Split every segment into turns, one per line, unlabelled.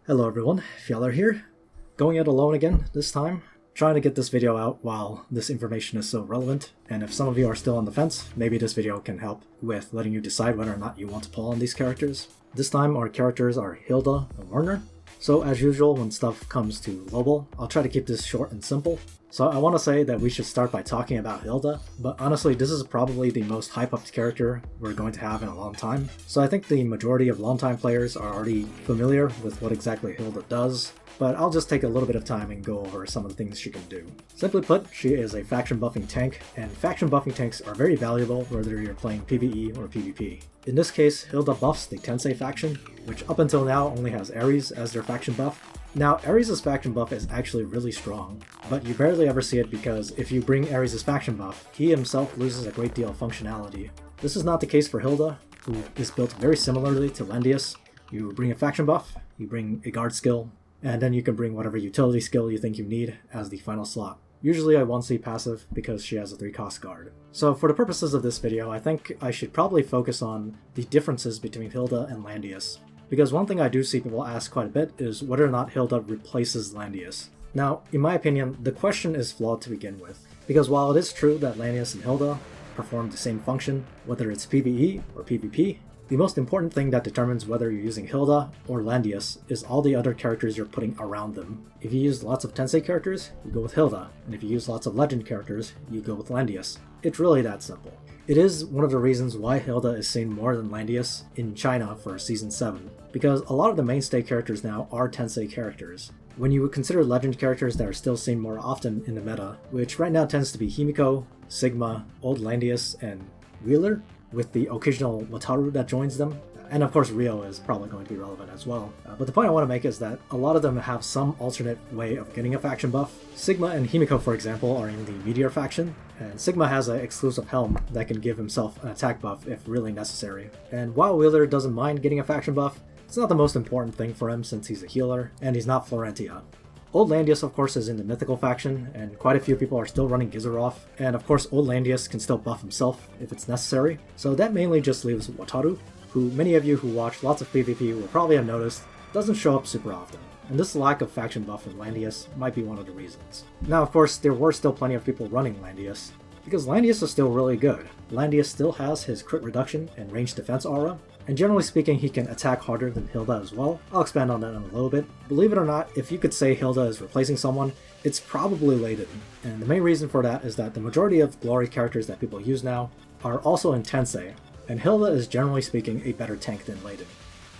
Hello everyone, Fjarlar here. Going it alone again this time, trying to get this video out while this information is so relevant, and if some of you are still on the fence, maybe this video can help with letting you decide whether or not you want to pull on these characters. This time our characters are Hilda and Werner. So as usual, when stuff comes to global, I'll try to keep this short and simple. So I want to say that we should start by talking about Hilda, but honestly this is probably the most hype-up character we're going to have in a long time. So I think the majority of longtime players are already familiar with what exactly Hilda does, but I'll just take a little bit of time and go over some of the things she can do. Simply put, she is a faction buffing tank, and faction buffing tanks are very valuable whether you're playing PvE or PvP. In this case, Hilda buffs the Tensei faction, which up until now only has Ares as their faction buff. Now, Ares' faction buff is actually really strong, but you barely ever see it because if you bring Ares' faction buff, he himself loses a great deal of functionality. This is not the case for Hilda, who is built very similarly to Landius. You bring a faction buff, you bring a guard skill, and then you can bring whatever utility skill you think you need as the final slot. Usually I 1C passive because she has a 3-cost guard. So for the purposes of this video, I think I should probably focus on the differences between Hilda and Landius. Because one thing I do see people ask quite a bit is whether or not Hilda replaces Landius. Now, in my opinion, the question is flawed to begin with. Because while it is true that Landius and Hilda perform the same function, whether it's PvE or PvP, the most important thing that determines whether you're using Hilda or Landius is all the other characters you're putting around them. If you use lots of Tensei characters, you go with Hilda, and if you use lots of Legend characters, you go with Landius. It's really that simple. It is one of the reasons why Hilda is seen more than Landius in China for Season 7, because a lot of the mainstay characters now are Tensei characters. When you would consider Legend characters that are still seen more often in the meta, which right now tends to be Himiko, Sigma, Old Landius, and Wheeler, with the occasional Wataru that joins them. And of course Rio is probably going to be relevant as well. But the point I want to make is that a lot of them have some alternate way of getting a faction buff. Sigma and Himiko, for example, are in the Meteor faction, and Sigma has an exclusive helm that can give himself an attack buff if really necessary. And while Wheeler doesn't mind getting a faction buff, it's not the most important thing for him since he's a healer, and he's not Florentia. Old Landius, of course, is in the Mythical faction, and quite a few people are still running Gizaroff, and of course Old Landius can still buff himself if it's necessary, so that mainly just leaves Wataru, who many of you who watch lots of PvP will probably have noticed doesn't show up super often, and this lack of faction buff in Landius might be one of the reasons. Now of course, there were still plenty of people running Landius, because Landius is still really good. Landius still has his crit reduction and ranged defense aura, and generally speaking he can attack harder than Hilda as well. I'll expand on that in a little bit. Believe it or not, if you could say Hilda is replacing someone, it's probably Layden. And the main reason for that is that the majority of glory characters that people use now are also in Tensei, and Hilda is generally speaking a better tank than Layden.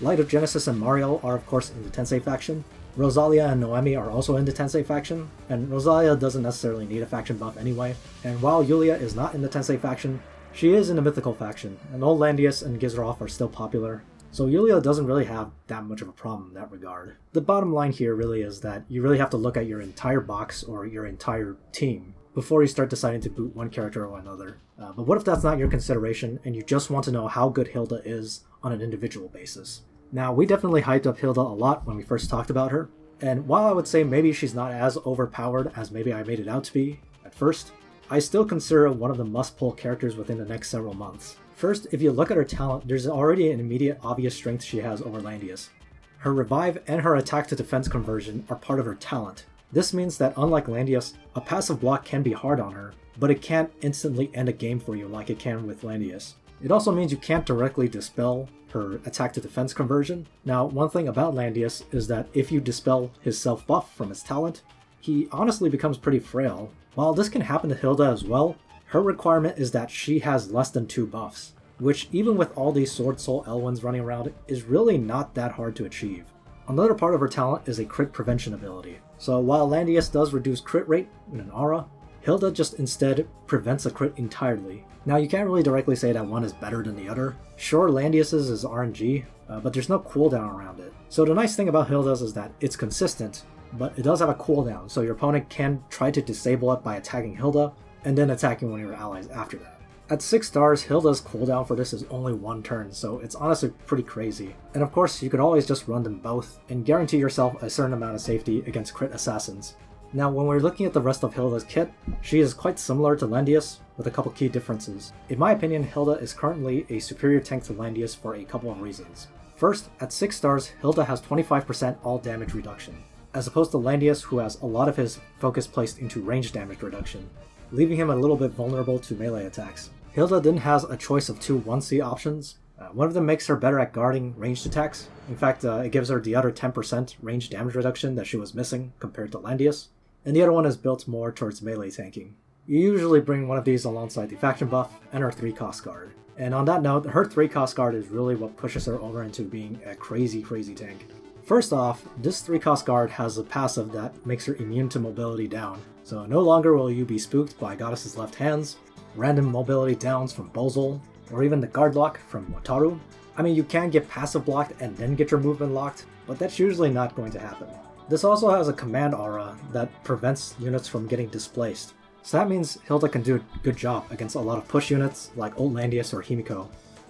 Light of Genesis and Mario are of course in the Tensei faction. Rosalia and Noemi are also in the Tensei faction, and Rosalia doesn't necessarily need a faction buff anyway. And while Yulia is not in the Tensei faction, she is in the Mythical faction, and Old Landius and Gizaroff are still popular, so Yulia doesn't really have that much of a problem in that regard. The bottom line here really is that you really have to look at your entire box or your entire team before you start deciding to boot one character or another. But what if that's not your consideration and you just want to know how good Hilda is on an individual basis? Now, we definitely hyped up Hilda a lot when we first talked about her, and while I would say maybe she's not as overpowered as maybe I made it out to be at first, I still consider her one of the must-pull characters within the next several months. First, if you look at her talent, there's already an immediate obvious strength she has over Landius. Her revive and her attack to defense conversion are part of her talent. This means that unlike Landius, a passive block can be hard on her, but it can't instantly end a game for you like it can with Landius. It also means you can't directly dispel her attack to defense conversion. Now, one thing about Landius is that if you dispel his self buff from his talent, he honestly becomes pretty frail. While this can happen to Hilda as well, her requirement is that she has less than 2 buffs, which even with all these Sword Soul Elwins running around is really not that hard to achieve. Another part of her talent is a crit prevention ability. So while Landius does reduce crit rate in an aura, Hilda just instead prevents a crit entirely. Now you can't really directly say that one is better than the other. Sure, Landius's is RNG, but there's no cooldown around it. So the nice thing about Hilda's is that it's consistent, but it does have a cooldown, so your opponent can try to disable it by attacking Hilda, and then attacking one of your allies after that. At 6 stars, Hilda's cooldown for this is only 1 turn, so it's honestly pretty crazy. And of course, you could always just run them both, and guarantee yourself a certain amount of safety against crit assassins. Now when we're looking at the rest of Hilda's kit, she is quite similar to Landius, with a couple key differences. In my opinion, Hilda is currently a superior tank to Landius for a couple of reasons. First, at 6 stars, Hilda has 25% all damage reduction, as opposed to Landius, who has a lot of his focus placed into range damage reduction, leaving him a little bit vulnerable to melee attacks. Hilda then has a choice of two 1C options. One of them makes her better at guarding ranged attacks. In fact, it gives her the other 10% range damage reduction that she was missing compared to Landius. And the other one is built more towards melee tanking. You usually bring one of these alongside the faction buff and her 3-cost guard. And on that note, her 3-cost guard is really what pushes her over into being a crazy tank. First off, this 3-cost guard has a passive that makes her immune to mobility down, so no longer will you be spooked by Goddess's left hands, random mobility downs from Bozol, or even the guard lock from Wataru. I mean, you can get passive blocked and then get your movement locked, but that's usually not going to happen. This also has a command aura that prevents units from getting displaced, so that means Hilda can do a good job against a lot of push units like Old Landius or Himiko.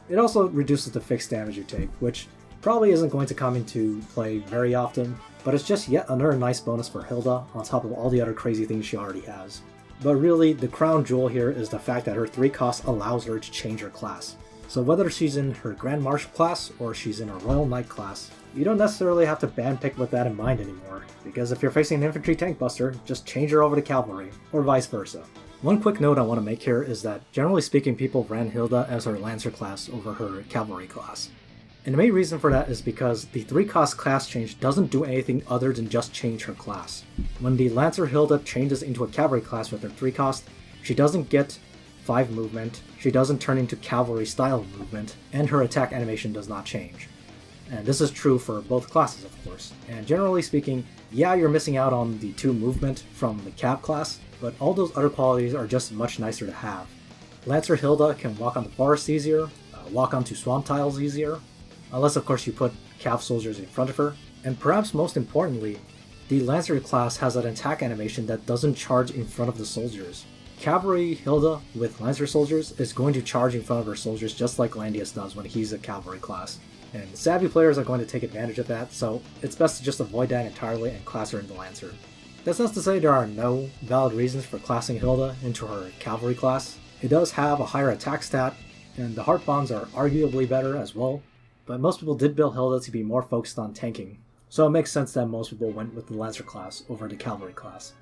It also reduces the fixed damage you take, which probably isn't going to come into play very often, but it's just yet another nice bonus for Hilda on top of all the other crazy things she already has. But really, the crown jewel here is the fact that her 3 cost allows her to change her class. So whether she's in her Grand Marshal class or she's in her Royal Knight class, you don't necessarily have to bandpick with that in mind anymore, because if you're facing an infantry tank buster, just change her over to cavalry, or vice versa. One quick note I want to make here is that generally speaking people ran Hilda as her Lancer class over her cavalry class. And the main reason for that is because the 3-cost class change doesn't do anything other than just change her class. When the Lancer Hilda changes into a cavalry class with her 3-cost, she doesn't get 5 movement, she doesn't turn into cavalry style movement, and her attack animation does not change. And this is true for both classes, of course. And generally speaking, yeah, you're missing out on the 2 movement from the Cav class, but all those other qualities are just much nicer to have. Lancer Hilda can walk on the forest easier, walk onto swamp tiles easier, unless of course you put Cav soldiers in front of her. And perhaps most importantly, the Lancer class has an attack animation that doesn't charge in front of the soldiers. Cavalry Hilda with Lancer soldiers is going to charge in front of her soldiers just like Landius does when he's a cavalry class. And savvy players are going to take advantage of that, so it's best to just avoid that entirely and class her into Lancer. That's not to say there are no valid reasons for classing Hilda into her cavalry class. It does have a higher attack stat, and the heart bombs are arguably better as well, but most people did build Hilda to be more focused on tanking, so it makes sense that most people went with the Lancer class over the cavalry class.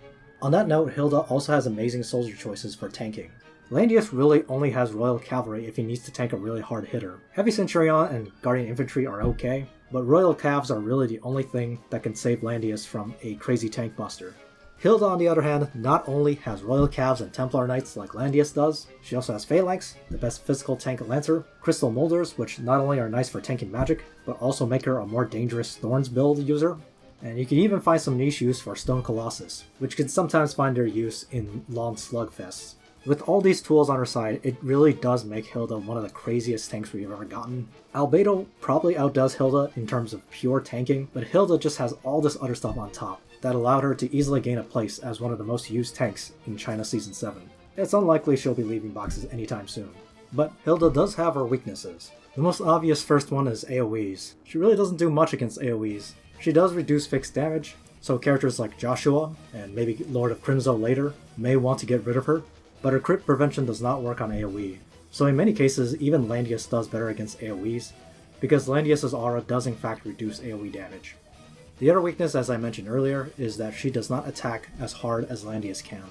On that note, Hilda also has amazing soldier choices for tanking. Landius really only has Royal Cavalry if he needs to tank a really hard hitter. Heavy Centurion and Guardian Infantry are okay, but Royal Cavs are really the only thing that can save Landius from a crazy tank buster. Hilda, on the other hand, not only has Royal Cavs and Templar Knights like Landius does, she also has Phalanx, the best physical tank Lancer, Crystal Molders, which not only are nice for tanking magic, but also make her a more dangerous Thorns build user. And you can even find some niche use for Stone Colossus, which can sometimes find their use in long slugfests. With all these tools on her side, it really does make Hilda one of the craziest tanks we've ever gotten. Albedo probably outdoes Hilda in terms of pure tanking, but Hilda just has all this other stuff on top that allowed her to easily gain a place as one of the most used tanks in China Season 7. It's unlikely she'll be leaving boxes anytime soon. But Hilda does have her weaknesses. The most obvious first one is AoEs. She really doesn't do much against AoEs. She does reduce fixed damage, so characters like Joshua, and maybe Lord of Crimzo later, may want to get rid of her, but her crit prevention does not work on AoE. So in many cases, even Landius does better against AoEs, because Landius' aura does in fact reduce AoE damage. The other weakness, as I mentioned earlier, is that she does not attack as hard as Landius can.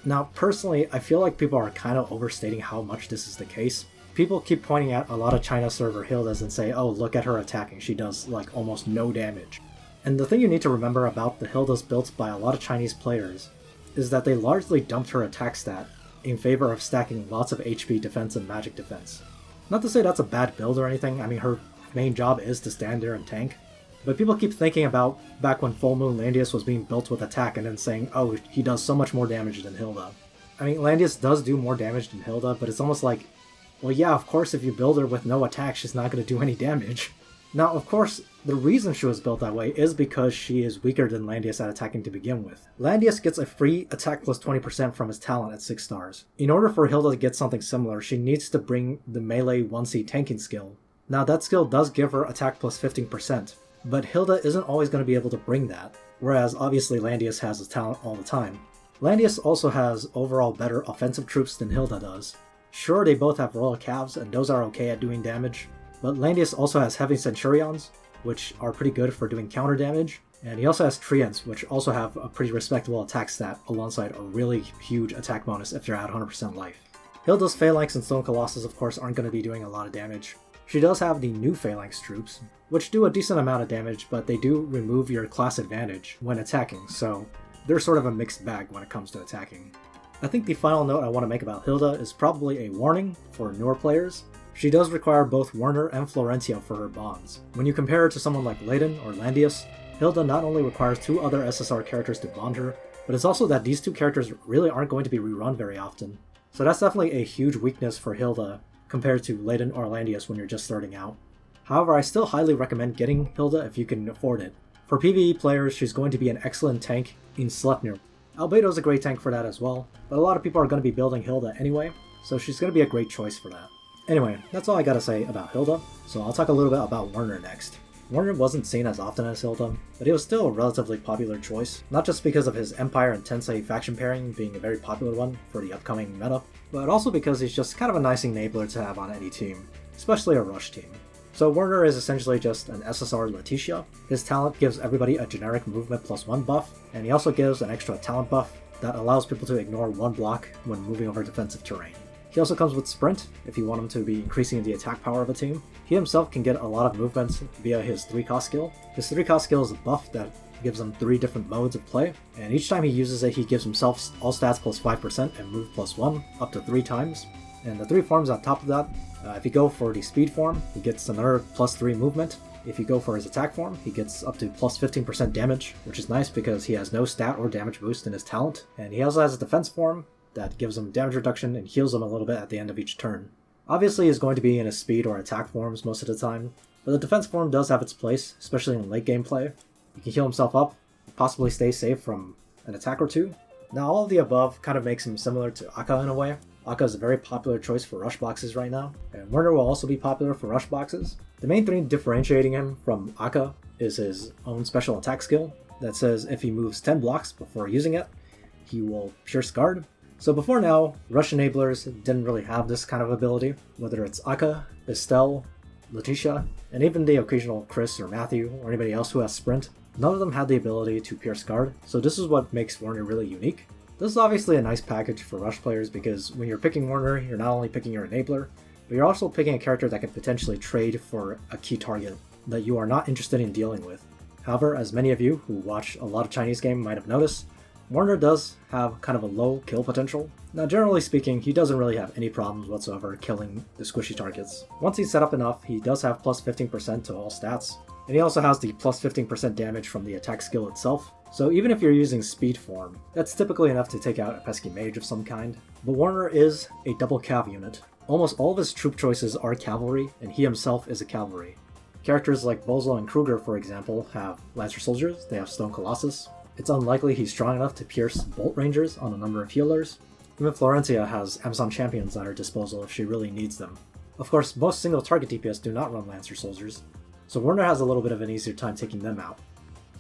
Now, personally, I feel like people are kind of overstating how much this is the case. People keep pointing at a lot of China server Hildas and say, oh, look at her attacking, she does like almost no damage. And the thing you need to remember about the Hildas built by a lot of Chinese players is that they largely dumped her attack stat in favor of stacking lots of HP defense and magic defense. Not to say that's a bad build or anything, I mean her main job is to stand there and tank, but people keep thinking about back when Full Moon Landius was being built with attack and then saying, oh, he does so much more damage than Hilda. I mean, Landius does do more damage than Hilda, but it's almost like, well yeah, of course if you build her with no attack, she's not going to do any damage. Now, of course, the reason she was built that way is because she is weaker than Landius at attacking to begin with. Landius gets a free attack plus 20% from his talent at 6 stars. In order for Hilda to get something similar, she needs to bring the melee 1C tanking skill. Now that skill does give her attack plus 15%, but Hilda isn't always going to be able to bring that, whereas obviously Landius has his talent all the time. Landius also has overall better offensive troops than Hilda does. Sure, they both have Royal Cavs, and those are okay at doing damage, But Landius also has heavy Centurions, which are pretty good for doing counter damage, and he also has Treants, which also have a pretty respectable attack stat alongside a really huge attack bonus if you're at 100% life. Hilda's Phalanx and Stone Colossus of course aren't going to be doing a lot of damage. She does have the new Phalanx troops, which do a decent amount of damage, but they do remove your class advantage when attacking, so they're sort of a mixed bag when it comes to attacking. I think the final note I want to make about Hilda is probably a warning for newer players. She does require both Werner and Florentia for her bonds. When you compare her to someone like Leyden or Landius, Hilda not only requires 2 other SSR characters to bond her, but it's also that these 2 characters really aren't going to be rerun very often. So that's definitely a huge weakness for Hilda compared to Leyden or Landius when you're just starting out. However, I still highly recommend getting Hilda if you can afford it. For PvE players, she's going to be an excellent tank in Sleipnir. Albedo's a great tank for that as well, but a lot of people are going to be building Hilda anyway, so she's going to be a great choice for that. Anyway, that's all I gotta say about Hilda, so I'll talk a little bit about Werner next. Werner wasn't seen as often as Hilda, but he was still a relatively popular choice, not just because of his Empire and Tensei faction pairing being a very popular one for the upcoming meta, but also because he's just kind of a nice enabler to have on any team, especially a rush team. So Werner is essentially just an SSR Letitia. His talent gives everybody a generic movement +1 buff, and he also gives an extra talent buff that allows people to ignore 1 block when moving over defensive terrain. He also comes with Sprint, if you want him to be increasing the attack power of a team. He himself can get a lot of movements via his 3-cost skill. His 3-cost skill is a buff that gives him 3 different modes of play, and each time he uses it he gives himself all stats +5% and move +1 up to 3 times. And the 3 forms on top of that, if you go for the speed form, he gets another +3 movement. If you go for his attack form, he gets up to +15% damage, which is nice because he has no stat or damage boost in his talent. And he also has a defense form that gives him damage reduction and heals him a little bit at the end of each turn. Obviously he's going to be in his speed or attack forms most of the time, but the defense form does have its place, especially in late game play. He can heal himself up, possibly stay safe from an attack or 2. Now all of the above kind of makes him similar to Akka in a way. Akka is a very popular choice for rush boxes right now, and Werner will also be popular for rush boxes. The main thing differentiating him from Akka is his own special attack skill that says if he moves 10 blocks before using it, he will pierce guard. So before now, rush enablers didn't really have this kind of ability, whether it's Akka, Estelle, Letitia, and even the occasional Chris or Matthew or anybody else who has sprint. None of them had the ability to pierce guard, so this is what makes Werner really unique. This is obviously a nice package for rush players because when you're picking Werner, you're not only picking your enabler, but you're also picking a character that can potentially trade for a key target that you are not interested in dealing with. However, as many of you who watch a lot of Chinese game might have noticed, Werner does have kind of a low kill potential. Now generally speaking, he doesn't really have any problems whatsoever killing the squishy targets. Once he's set up enough, he does have +15% to all stats, and he also has the +15% damage from the attack skill itself. So even if you're using speed form, that's typically enough to take out a pesky mage of some kind. But Werner is a double cav unit. Almost all of his troop choices are cavalry, and he himself is a cavalry. Characters like Bozo and Kruger, for example, have Lancer Soldiers, they have Stone Colossus. It's unlikely he's strong enough to pierce Bolt Rangers on a number of healers. Even Florentia has Amazon Champions at her disposal if she really needs them. Of course, most single target DPS do not run Lancer Soldiers, so Werner has a little bit of an easier time taking them out.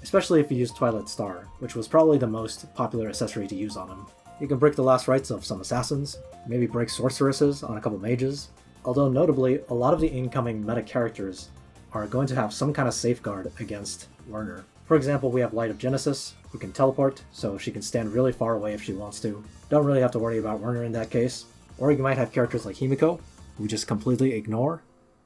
Especially if you use Twilight Star, which was probably the most popular accessory to use on him. You can break the last rites of some assassins, maybe break sorceresses on a couple mages, although notably, a lot of the incoming meta characters are going to have some kind of safeguard against Werner. For example, we have Light of Genesis, who can teleport, so she can stand really far away if she wants to. Don't really have to worry about Werner in that case. Or you might have characters like Himiko, who just completely ignore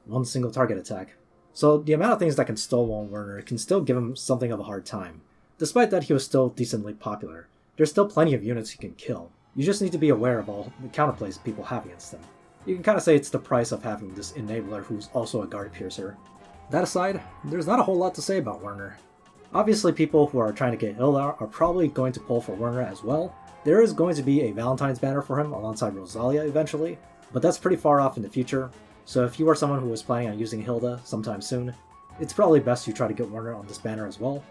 one single target attack. So the amount of things that can stonewall Werner can still give him something of a hard time. Despite that he was still decently popular, there's still plenty of units he can kill. You just need to be aware of all the counterplays people have against him. You can kind of say it's the price of having this enabler who's also a guard piercer. That aside, there's not a whole lot to say about Werner. Obviously people who are trying to get Hilda are probably going to pull for Werner as well. There is going to be a Valentine's banner for him alongside Rosalia eventually, but that's pretty far off in the future, so if you are someone who is planning on using Hilda sometime soon, it's probably best you try to get Werner on this banner as well.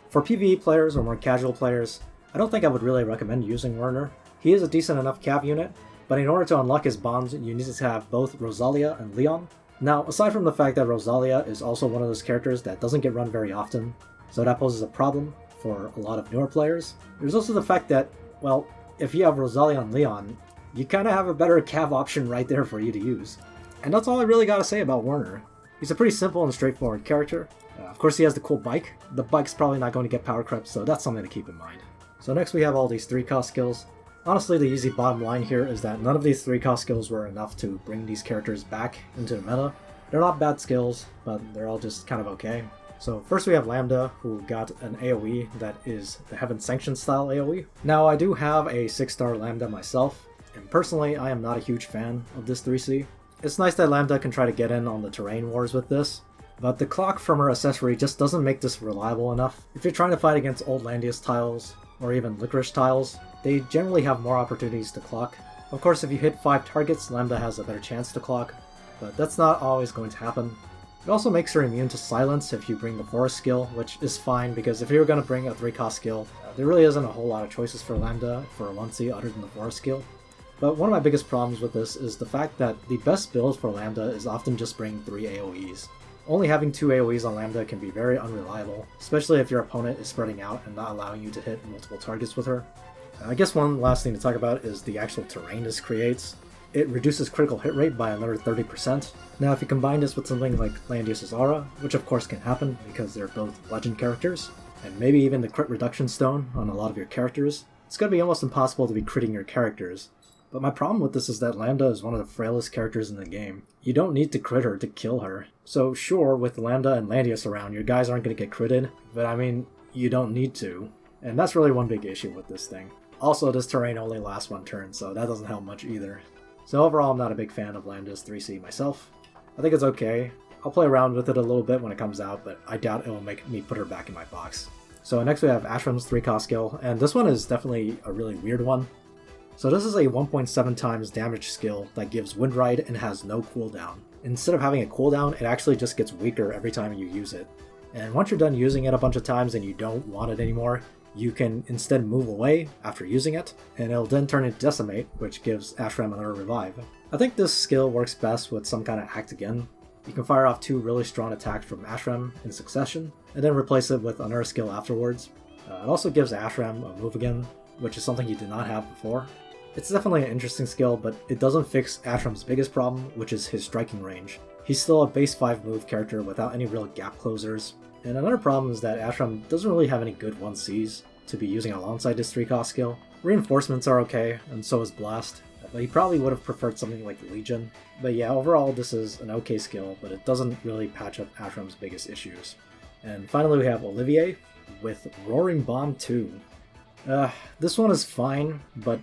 For PvE players or more casual players, I don't think I would really recommend using Werner. He is a decent enough cav unit, but in order to unlock his bonds, you need to have both Rosalia and Leon. Now, aside from the fact that Rosalia is also one of those characters that doesn't get run very often, so that poses a problem for a lot of newer players, there's also the fact that, well, if you have Rosalia and Leon, you kind of have a better cav option right there for you to use. And that's all I really gotta say about Werner. He's a pretty simple and straightforward character. Of course he has the cool bike. The bike's probably not going to get power crept, so that's something to keep in mind. So next we have all these 3-cost skills. Honestly, the easy bottom line here is that none of these 3-cost skills were enough to bring these characters back into the meta. They're not bad skills, but they're all just kind of okay. So first we have Lambda, who got an AoE that is the Heaven Sanctioned style AoE. Now I do have a 6-star Lambda myself, and personally I am not a huge fan of this 3C. It's nice that Lambda can try to get in on the terrain wars with this, but the clock from her accessory just doesn't make this reliable enough. If you're trying to fight against old Landius tiles, or even Licorice tiles, they generally have more opportunities to clock. Of course, if you hit 5 targets, Lambda has a better chance to clock, but that's not always going to happen. It also makes her immune to silence if you bring the Forest skill, which is fine because if you're going to bring a 3-cost skill, there really isn't a whole lot of choices for Lambda for a 1C other than the Forest skill. But one of my biggest problems with this is the fact that the best build for Lambda is often just bring 3 AoEs. Only having 2 AoEs on Lambda can be very unreliable, especially if your opponent is spreading out and not allowing you to hit multiple targets with her. I guess one last thing to talk about is the actual terrain this creates. It reduces critical hit rate by another 30%. Now if you combine this with something like Landius' Aura, which of course can happen because they're both legend characters, and maybe even the crit reduction stone on a lot of your characters, it's going to be almost impossible to be critting your characters. But my problem with this is that Lambda is one of the frailest characters in the game. You don't need to crit her to kill her. So sure, with Lambda and Landius around, your guys aren't going to get critted, but I mean, you don't need to. And that's really one big issue with this thing. Also, this terrain only lasts 1 turn, so that doesn't help much either. So overall, I'm not a big fan of Lambda's 3C myself. I think it's okay. I'll play around with it a little bit when it comes out, but I doubt it will make me put her back in my box. So next we have Ashram's 3-cost skill, and this one is definitely a really weird one. So this is a 1.7 times damage skill that gives Wind Ride and has no cooldown. Instead of having a cooldown, it actually just gets weaker every time you use it. And once you're done using it a bunch of times and you don't want it anymore, you can instead move away after using it, and it'll then turn into Decimate, which gives Ashram another revive. I think this skill works best with some kind of Act Again. You can fire off 2 really strong attacks from Ashram in succession, and then replace it with another skill afterwards. It also gives Ashram a Move Again, which is something he did not have before. It's definitely an interesting skill, but it doesn't fix Ashram's biggest problem, which is his striking range. He's still a base 5 move character without any real gap closers. And another problem is that Ashram doesn't really have any good 1Cs to be using alongside this 3-cost skill. Reinforcements are okay, and so is Blast, but he probably would have preferred something like Legion. But yeah, overall this is an okay skill, but it doesn't really patch up Ashram's biggest issues. And finally we have Olivier with Roaring Bomb 2. This one is fine, but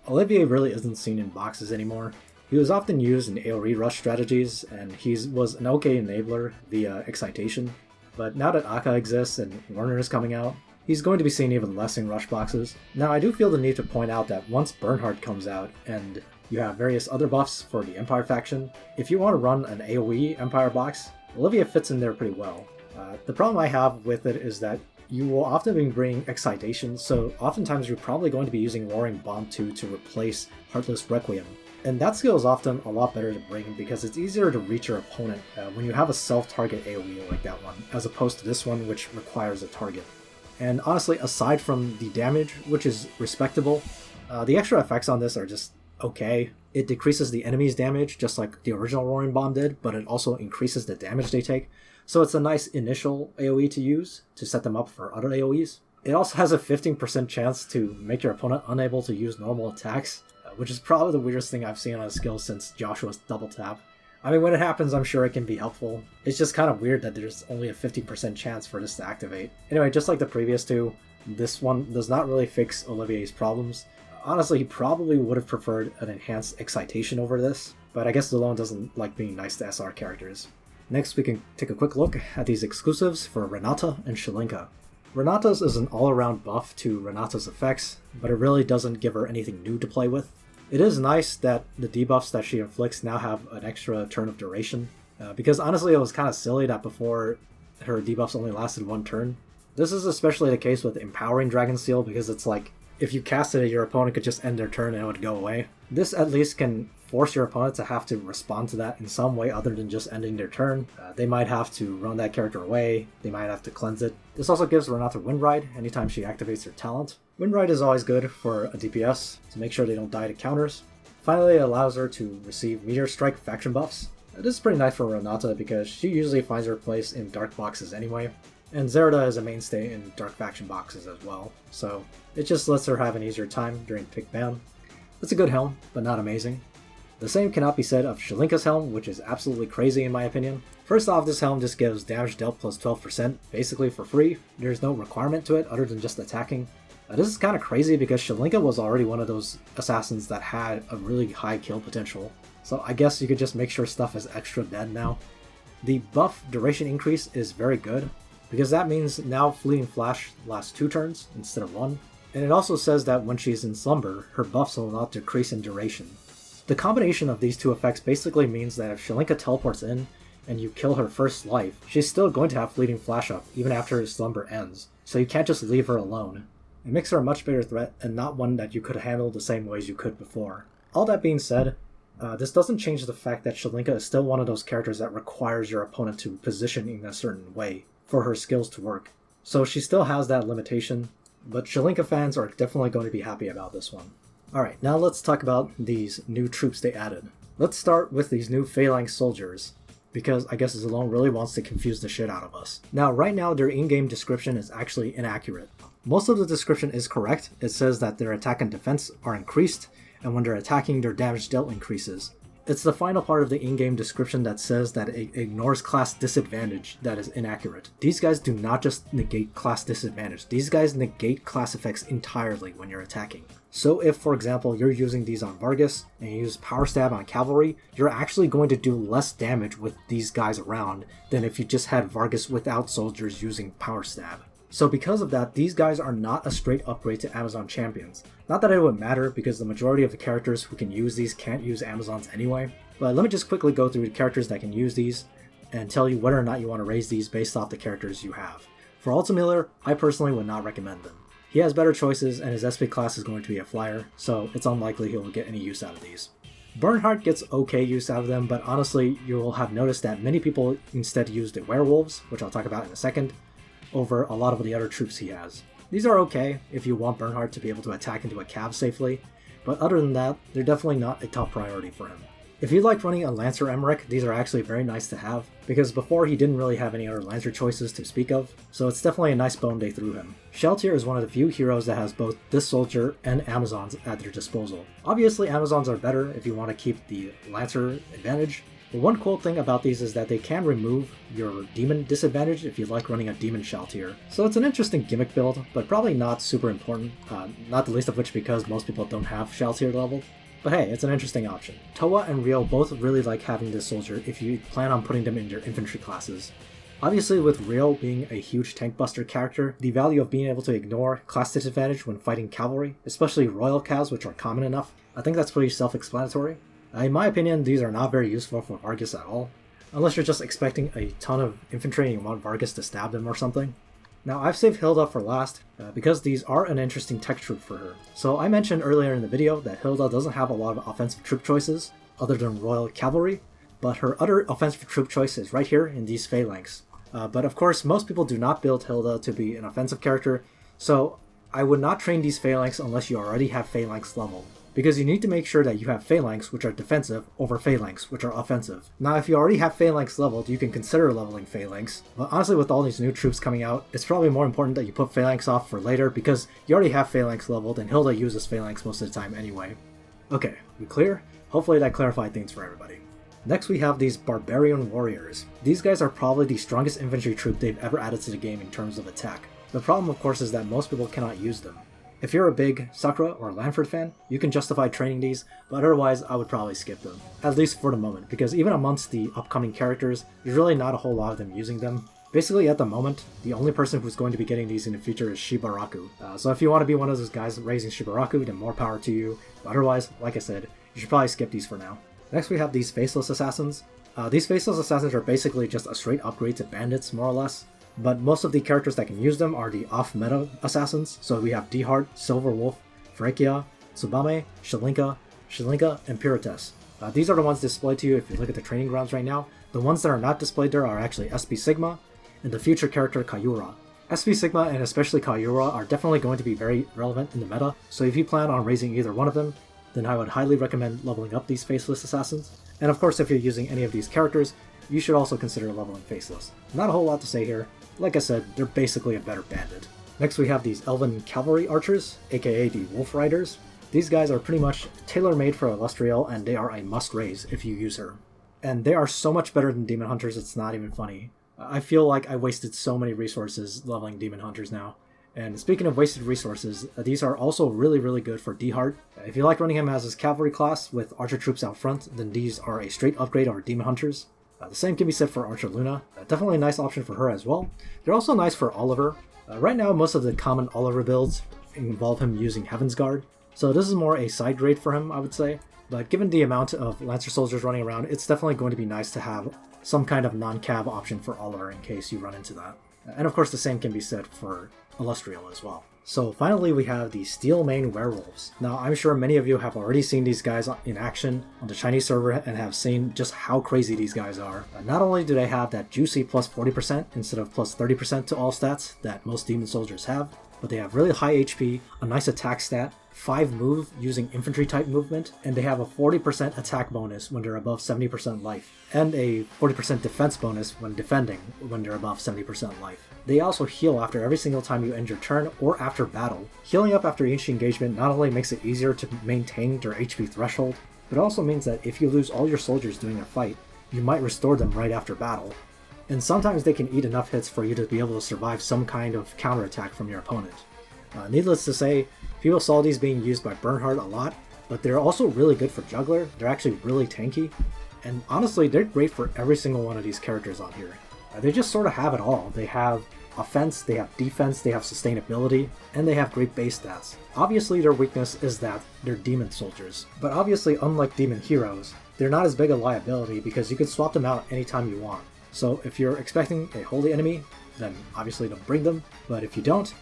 Olivier really isn't seen in boxes anymore. He was often used in AoE rush strategies, and he was an okay enabler via excitation. But now that Akka exists and Werner is coming out, he's going to be seen even less in rush boxes. Now I do feel the need to point out that once Burnout comes out, and you have various other buffs for the Empire faction, if you want to run an AoE Empire box, Olivier fits in there pretty well. The problem I have with it is that you will often be bringing excitation, so oftentimes you're probably going to be using Roaring Bomb 2 to replace Heartless Requiem. And that skill is often a lot better to bring because it's easier to reach your opponent when you have a self-target AoE like that one, as opposed to this one which requires a target. And honestly, aside from the damage, which is respectable, the extra effects on this are just okay. It decreases the enemy's damage just like the original Roaring Bomb did, but it also increases the damage they take. So it's a nice initial AoE to use to set them up for other AoEs. It also has a 15% chance to make your opponent unable to use normal attacks, which is probably the weirdest thing I've seen on a skill since Joshua's double tap. I mean, when it happens, I'm sure it can be helpful. It's just kind of weird that there's only a 15% chance for this to activate. Anyway, just like the previous two, this one does not really fix Olivier's problems. Honestly, he probably would have preferred an enhanced excitation over this, but I guess Zalone doesn't like being nice to SR characters. Next, we can take a quick look at these exclusives for Renata and Shilinka. Renata's is an all-around buff to Renata's effects, but it really doesn't give her anything new to play with. It is nice that the debuffs that she inflicts now have an extra turn of duration, because honestly it was kind of silly that before her debuffs only lasted 1 turn. This is especially the case with Empowering Dragon Seal, because it's like, if you casted it, your opponent could just end their turn and it would go away. This at least can force your opponent to have to respond to that in some way other than just ending their turn. They might have to run that character away, they might have to cleanse it. This also gives Renata Wind Ride anytime she activates her talent. Wind Ride is always good for a DPS to make sure they don't die to counters. Finally, it allows her to receive Meteor Strike faction buffs. This is pretty nice for Renata because she usually finds her place in dark boxes anyway, and Zerda is a mainstay in dark faction boxes as well, so it just lets her have an easier time during pick ban. It's a good helm, but not amazing. The same cannot be said of Shilinka's helm, which is absolutely crazy in my opinion. First off, this helm just gives damage dealt plus 12%, basically for free. There's no requirement to it other than just attacking. This is kind of crazy because Shilinka was already one of those assassins that had a really high kill potential, so I guess you could just make sure stuff is extra dead now. The buff duration increase is very good, because that means now Fleeting Flash lasts 2 turns instead of 1, and it also says that when she's in slumber, her buffs will not decrease in duration. The combination of these two effects basically means that if Shilinka teleports in and you kill her first life, she's still going to have Fleeting Flash up even after her slumber ends, so you can't just leave her alone. It makes her a much bigger threat and not one that you could handle the same ways you could before. All that being said, this doesn't change the fact that Shilinka is still one of those characters that requires your opponent to position in a certain way for her skills to work. So she still has that limitation, but Shilinka fans are definitely going to be happy about this one. Alright, now let's talk about these new troops they added. Let's start with these new Phalanx soldiers, because I guess Zalone really wants to confuse the shit out of us. Now, right now their in-game description is actually inaccurate. Most of the description is correct. It says that their attack and defense are increased, and when they're attacking, their damage dealt increases. It's the final part of the in-game description that says that it ignores class disadvantage that is inaccurate. These guys do not just negate class disadvantage, these guys negate class effects entirely when you're attacking. So if, for example, you're using these on Vargas, and you use Power Stab on Cavalry, you're actually going to do less damage with these guys around than if you just had Vargas without soldiers using Power Stab. So because of that, these guys are not a straight upgrade to Amazon champions. Not that it would matter, because the majority of the characters who can use these can't use Amazons anyway, but let me just quickly go through the characters that can use these, and tell you whether or not you want to raise these based off the characters you have. For Ultimiller, I personally would not recommend them. He has better choices, and his SP class is going to be a flyer, so it's unlikely he'll get any use out of these. Bernhardt gets okay use out of them, but honestly, you will have noticed that many people instead use the werewolves, which I'll talk about in a second, over a lot of the other troops he has. These are okay if you want Bernhardt to be able to attack into a cav safely, but other than that, they're definitely not a top priority for him. If you like running a Lancer Emmerich, these are actually very nice to have, because before he didn't really have any other Lancer choices to speak of, so it's definitely a nice bone they threw him. Sheltier is one of the few heroes that has both this soldier and Amazons at their disposal. Obviously Amazons are better if you want to keep the Lancer advantage, but one cool thing about these is that they can remove your demon disadvantage if you like running a demon Sheltier. So it's an interesting gimmick build, but probably not super important, not the least of which because most people don't have Sheltier leveled. But hey, it's an interesting option. Toa and Rio both really like having this soldier if you plan on putting them in your infantry classes. Obviously with Rio being a huge tank buster character, the value of being able to ignore class disadvantage when fighting cavalry, especially royal calves which are common enough, I think that's pretty self-explanatory. In my opinion, these are not very useful for Vargas at all, unless you're just expecting a ton of infantry and you want Vargas to stab them or something. Now, I've saved Hilda for last, because these are an interesting tech troop for her. So I mentioned earlier in the video that Hilda doesn't have a lot of offensive troop choices, other than Royal Cavalry, but her other offensive troop choice is right here in these Phalanx. But of course, most people do not build Hilda to be an offensive character, so I would not train these Phalanx unless you already have Phalanx leveled, because you need to make sure that you have Phalanx which are defensive over Phalanx which are offensive. Now if you already have Phalanx leveled, you can consider leveling Phalanx, but honestly with all these new troops coming out, it's probably more important that you put Phalanx off for later because you already have Phalanx leveled and Hilda uses Phalanx most of the time anyway. Okay, we clear? Hopefully that clarified things for everybody. Next we have these Barbarian Warriors. These guys are probably the strongest infantry troop they've ever added to the game in terms of attack. The problem of course is that most people cannot use them. If you're a big Sakura or Lanford fan, you can justify training these, but otherwise I would probably skip them. At least for the moment, because even amongst the upcoming characters, there's really not a whole lot of them using them. Basically at the moment, the only person who's going to be getting these in the future is Shibaraku. So if you want to be one of those guys raising Shibaraku, then more power to you. But otherwise, like I said, you should probably skip these for now. Next we have these Faceless Assassins. These Faceless Assassins are basically just a straight upgrade to bandits, more or less. But most of the characters that can use them are the off-meta assassins, so we have D-Heart, Silver Wolf, Frekia, Tsubame, Shilinka, and Pirates. These are the ones displayed to you if you look at the training grounds right now. The ones that are not displayed there are actually SP Sigma, and the future character Kayura. SP Sigma and especially Kayura are definitely going to be very relevant in the meta, so if you plan on raising either one of them, then I would highly recommend leveling up these Faceless Assassins. And of course, if you're using any of these characters, you should also consider leveling Faceless. Not a whole lot to say here. Like I said, they're basically a better bandit. Next we have these Elven Cavalry Archers, aka the Wolf Riders. These guys are pretty much tailor-made for Illustriel, and they are a must-raise if you use her. And they are so much better than Demon Hunters, it's not even funny. I feel like I wasted so many resources leveling Demon Hunters now. And speaking of wasted resources, these are also really good for D-Heart. If you like running him as his cavalry class with archer troops out front, then these are a straight upgrade over Demon Hunters. The same can be said for Archer Luna. Definitely a nice option for her as well. They're also nice for Oliver. Right now, most of the common Oliver builds involve him using Heaven's Guard, so this is more a side grade for him, I would say. But given the amount of Lancer soldiers running around, it's definitely going to be nice to have some kind of non-cav option for Oliver in case you run into that. And of course the same can be said for Illustriel as well. So finally we have the Steel Mane Werewolves. Now I'm sure many of you have already seen these guys in action on the Chinese server and have seen just how crazy these guys are. Not only do they have that juicy plus 40% instead of plus 30% to all stats that most demon soldiers have, but they have really high HP, a nice attack stat, 5 move using infantry type movement, and they have a 40% attack bonus when they're above 70% life, and a 40% defense bonus when defending when they're above 70% life. They also heal after every single time you end your turn or after battle. Healing up after each engagement not only makes it easier to maintain their HP threshold, but also means that if you lose all your soldiers during a fight, you might restore them right after battle. And sometimes they can eat enough hits for you to be able to survive some kind of counterattack from your opponent. Needless to say, people saw these being used by Bernhard a lot, but they're also really good for Juggler. They're actually really tanky, and honestly they're great for every single one of these characters on here. They just sort of have it all. They have offense, they have defense, they have sustainability, and they have great base stats. Obviously their weakness is that they're demon soldiers, but obviously unlike demon heroes, they're not as big a liability because you can swap them out anytime you want. So if you're expecting a holy enemy, then obviously don't bring them, but if you don't,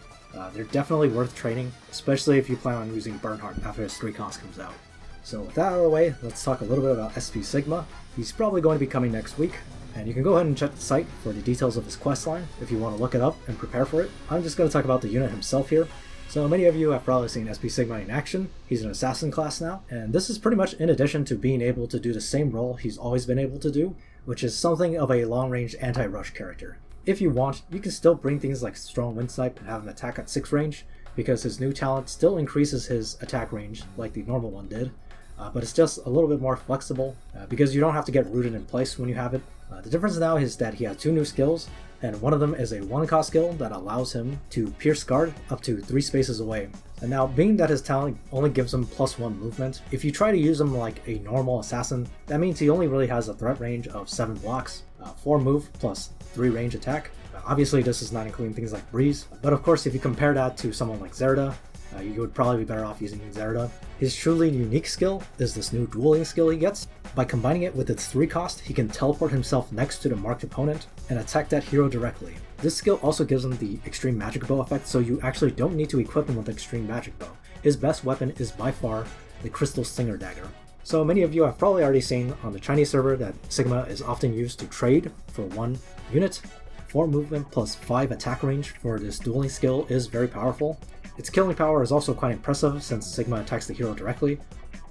they're definitely worth training, especially if you plan on using Bernhard after his 3 cost comes out. So with that out of the way, let's talk a little bit about SP Sigma. He's probably going to be coming next week, and you can go ahead and check the site for the details of his questline if you want to look it up and prepare for it. I'm just going to talk about the unit himself here. So many of you have probably seen SP Sigma in action. He's an assassin class now, and this is pretty much in addition to being able to do the same role he's always been able to do, which is something of a long-range anti-rush character. If you want, you can still bring things like Strong Wind Snipe and have him attack at 6 range, because his new talent still increases his attack range like the normal one did, but it's just a little bit more flexible because you don't have to get rooted in place when you have it. The difference now is that he has 2 new skills, and one of them is a 1-cost skill that allows him to pierce guard up to 3 spaces away. And now, being that his talent only gives him +1 movement, if you try to use him like a normal assassin, that means he only really has a threat range of 7 blocks, 4 move plus 3 range attack. Obviously this is not including things like Breeze, but of course if you compare that to someone like Zerda, you would probably be better off using Zerda. His truly unique skill is this new dueling skill he gets. By combining it with its 3 cost, he can teleport himself next to the marked opponent and attack that hero directly. This skill also gives him the Extreme Magic Bow effect, so you actually don't need to equip him with Extreme Magic Bow. His best weapon is by far the Crystal Stinger Dagger. So many of you have probably already seen on the Chinese server that Sigma is often used to trade for 1 unit. 4 movement plus 5 attack range for this dueling skill is very powerful. Its killing power is also quite impressive since Sigma attacks the hero directly,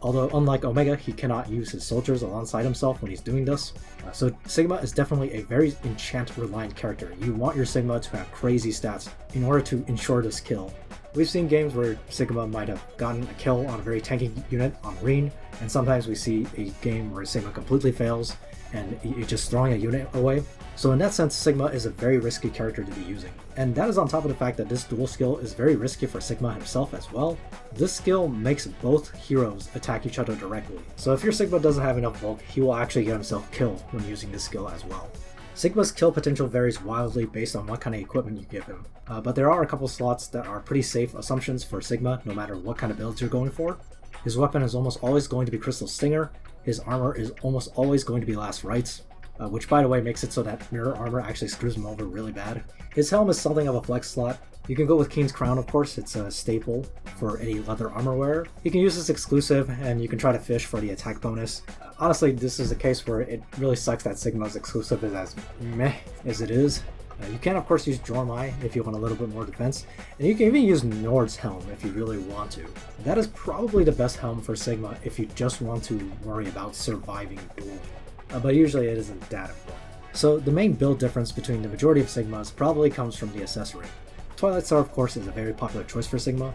although unlike Omega he cannot use his soldiers alongside himself when he's doing this. So Sigma is definitely a very enchant reliant character. You want your Sigma to have crazy stats in order to ensure this kill. We've seen games where Sigma might have gotten a kill on a very tanky unit on Reen, and sometimes we see a game where Sigma completely fails and you're just throwing a unit away. So in that sense, Sigma is a very risky character to be using. And that is on top of the fact that this dual skill is very risky for Sigma himself as well. This skill makes both heroes attack each other directly. So if your Sigma doesn't have enough bulk, he will actually get himself killed when using this skill as well. Sigma's kill potential varies wildly based on what kind of equipment you give him, but there are a couple slots that are pretty safe assumptions for Sigma no matter what kind of builds you're going for. His weapon is almost always going to be Crystal Stinger. His armor is almost always going to be Last Rites, which by the way makes it so that mirror armor actually screws him over really bad. His helm is something of a flex slot. You can go with Keen's Crown, of course, it's a staple for any leather armor wearer. You can use this exclusive, and you can try to fish for the attack bonus. Honestly, this is a case where it really sucks that Sigma's exclusive is as meh as it is. You can of course use Jormai if you want a little bit more defense, and you can even use Nord's Helm if you really want to. That is probably the best helm for Sigma if you just want to worry about surviving dueling, but usually it isn't that important. So the main build difference between the majority of Sigmas probably comes from the accessory. Twilight Star of course is a very popular choice for Sigma.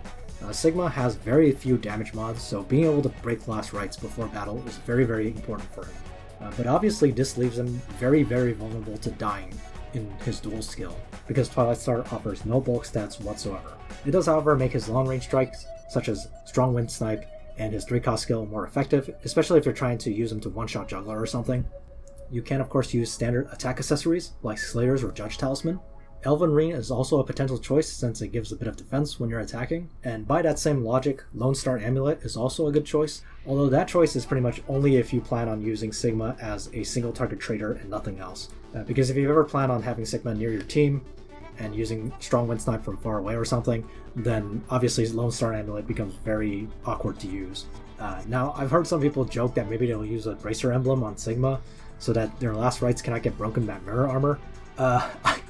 Sigma has very few damage mods, so being able to break last rites before battle is very important for him. But obviously this leaves him very vulnerable to dying in his dual skill, because Twilight Star offers no bulk stats whatsoever. It does however make his long range strikes, such as Strong Wind Snipe and his 3-cost skill, more effective, especially if you're trying to use him to one-shot Juggler or something. You can of course use standard attack accessories like Slayers or Judge Talisman. Elven Ring is also a potential choice since it gives a bit of defense when you're attacking, and by that same logic, Lone Star Amulet is also a good choice, although that choice is pretty much only if you plan on using Sigma as a single target trader and nothing else. Because if you ever plan on having Sigma near your team and using Strong Wind Snipe from far away or something, then obviously Lone Star Amulet becomes very awkward to use. Now, I've heard some people joke that maybe they'll use a Bracer Emblem on Sigma so that their last rites cannot get broken by mirror armor.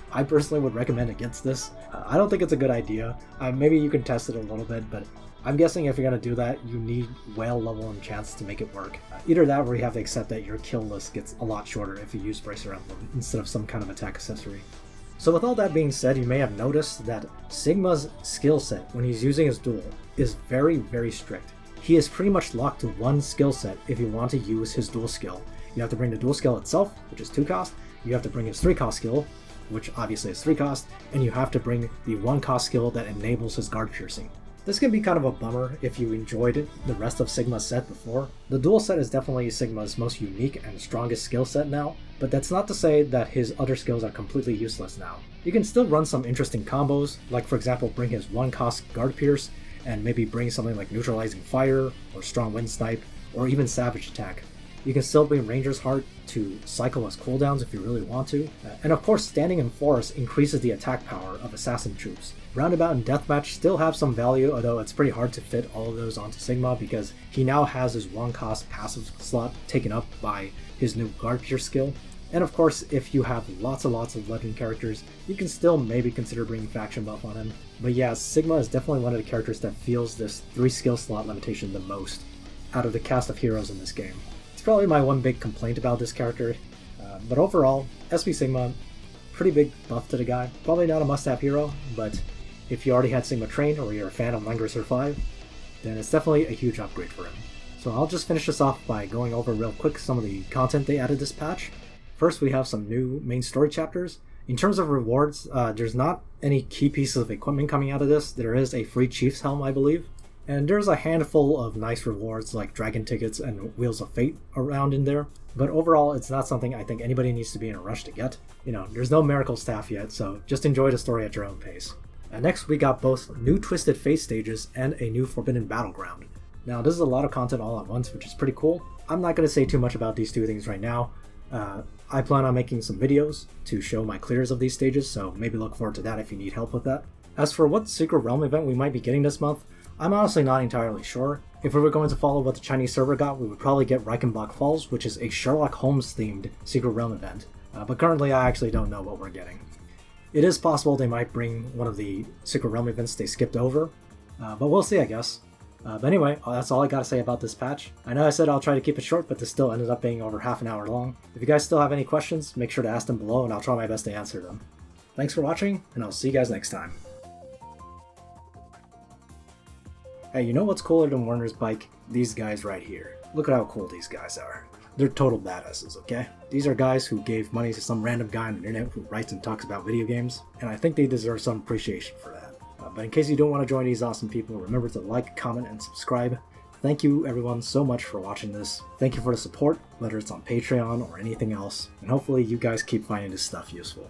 I personally would recommend against this. I don't think it's a good idea. Maybe you can test it a little bit, but I'm guessing if you're going to do that, you need whale level and chance to make it work. Either that or you have to accept that your kill list gets a lot shorter if you use Bracer Emblem instead of some kind of attack accessory. So with all that being said, you may have noticed that Sigma's skill set when he's using his duel is very strict. He is pretty much locked to one skill set if you want to use his dual skill. You have to bring the dual skill itself, which is 2 cost, you have to bring his 3-cost skill, which obviously is 3 cost, and you have to bring the 1-cost skill that enables his guard piercing. This can be kind of a bummer if you enjoyed the rest of Sigma's set before. The dual set is definitely Sigma's most unique and strongest skill set now, but that's not to say that his other skills are completely useless now. You can still run some interesting combos, like for example bring his 1-cost guard pierce, and maybe bring something like Neutralizing Fire, or Strong Wind Snipe, or even Savage Attack. You can still bring Ranger's Heart to cycle as cooldowns if you really want to. And of course, Standing in Forest increases the attack power of assassin troops. Roundabout and Deathmatch still have some value, although it's pretty hard to fit all of those onto Sigma because he now has his 1-cost passive slot taken up by his new Guard Pierce skill. And of course, if you have lots of legend characters, you can still maybe consider bringing Faction Buff on him. But yeah, Sigma is definitely one of the characters that feels this 3 skill slot limitation the most out of the cast of heroes in this game. Probably my one big complaint about this character, but overall, SP Sigma, pretty big buff to the guy. Probably not a must-have hero, but if you already had Sigma trained or you're a fan of Wikigrisser 5, then it's definitely a huge upgrade for him. So I'll just finish this off by going over real quick some of the content they added this patch. First, we have some new main story chapters. In terms of rewards, there's not any key pieces of equipment coming out of this. There is a free Chief's Helm, I believe. And there's a handful of nice rewards like Dragon Tickets and Wheels of Fate around in there, but overall it's not something I think anybody needs to be in a rush to get. You know, there's no miracle staff yet, so just enjoy the story at your own pace. Next we got both new Twisted Fate stages and a new Forbidden Battleground. Now this is a lot of content all at once, which is pretty cool. I'm not going to say too much about these two things right now. I plan on making some videos to show my clears of these stages, so maybe look forward to that if you need help with that. As for what Secret Realm event we might be getting this month, I'm honestly not entirely sure. If we were going to follow what the Chinese server got, we would probably get Reichenbach Falls, which is a Sherlock Holmes themed Secret Realm event, but currently I actually don't know what we're getting. It is possible they might bring one of the Secret Realm events they skipped over, but we'll see I guess. But anyway, that's all I gotta say about this patch. I know I said I'll try to keep it short, but this still ended up being over half an hour long. If you guys still have any questions, make sure to ask them below and I'll try my best to answer them. Thanks for watching, and I'll see you guys next time. Hey, you know what's cooler than Werner's bike? These guys right here. Look at how cool these guys are. They're total badasses, okay? These are guys who gave money to some random guy on the internet who writes and talks about video games, and I think they deserve some appreciation for that. But in case you don't want to join these awesome people, remember to like, comment, and subscribe. Thank you everyone so much for watching this. Thank you for the support, whether it's on Patreon or anything else, and hopefully you guys keep finding this stuff useful.